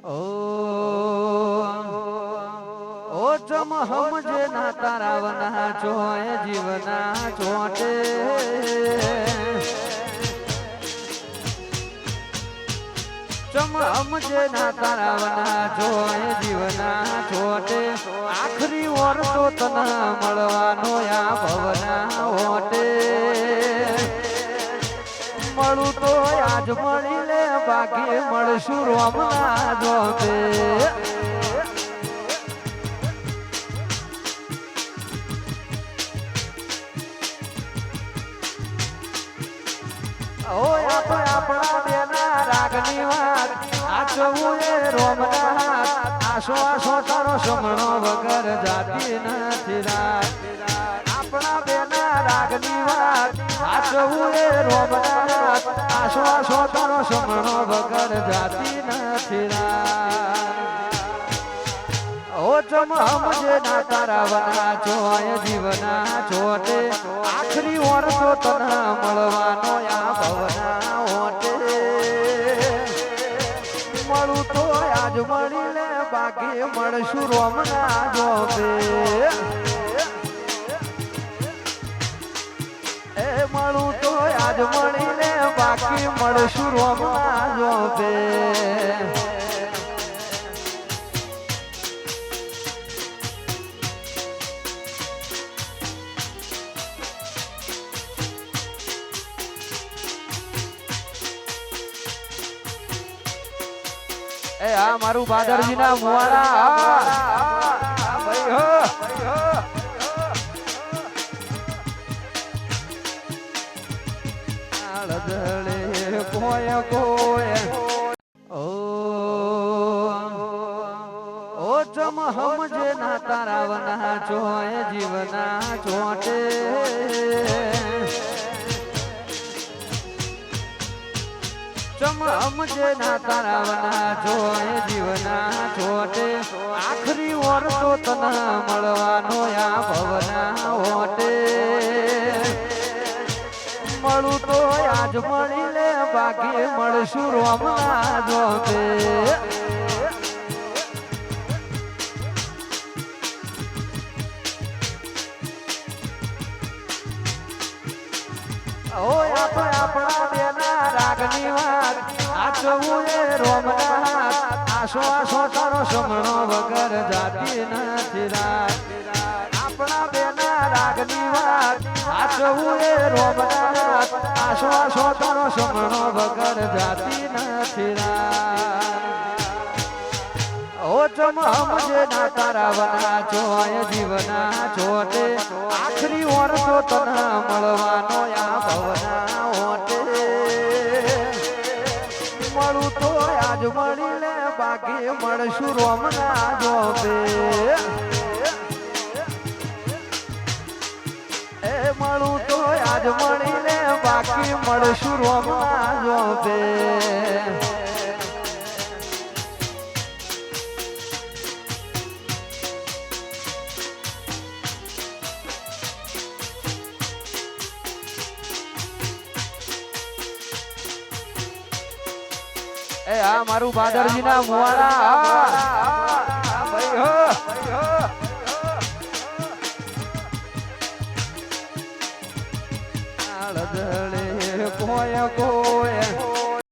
ઓ ચમ હમજે ના તારાવના ચોય જીવના ચોટે ચમ હમજે ના તારાવના ચોય જીવના ચોટે આખરી ઓર તો તના મળવાનો આ ભવના ઓટે મળું તો આજ મળી લે બાકી મળશું રોમના જોબે આપણા બેના રાગની વાત આચવું એ રોમના હાથ આશો આશો તારો સમણો વગર જાતી નથી રાત આપણા બેના રાગની વાત આચવું એ રોમના હાથ આશો આશો તારો સમણો વગર જાતી નથી રાત ઓ ચમ હમજે ના તારા વના ચોય જીવના ચોટે આખરી ઓર તો તના મળવાનો આ ભવના ઓટે મળું તો આજ મળી લે બાકી મળશું રોમના જોબે એ મળું તો આજ મળી લે બાકી મળશું રોમના જોબે એ આ મારું બાદરજી ના મુવાડા ભાઈ હો આળદળે કોય કોય ઓ ચમ હમજે ના તારાવના ચોય જીવના ચોટે ચમ હમજે ના તારાવના જોય જીવના છોટે આખરી ઓર તો તના મળવાનો આ ભવના ઓટે મળું તો આજ મળી લે બાકી મળશું રોમના જોબે આપણા બેના રાગની વાત આચવું એ રોમના હાથ આશો આશો તારો સમણો વગર જાતી નથી રાત આપણા બેના રાગની વાત આચવું એ રોમના હાથ આશો આશો તારો સમણો વગર જાતી નથી રાત ઓ ચમ હમજે ના તારા વના ચોય જીવના ચોટે આખરી ઓર તો તના મળવાનો આ ભવના ઓટે મળું તો આજ મળી લે બાકી મળશું રોમના જોબે એ મળું તો આજ મળી લે બાકી મળશું રોમના જોબે એ આ મારું બાદરજી ના મુવાડા ભાઈ હો આળદળે કોય કોય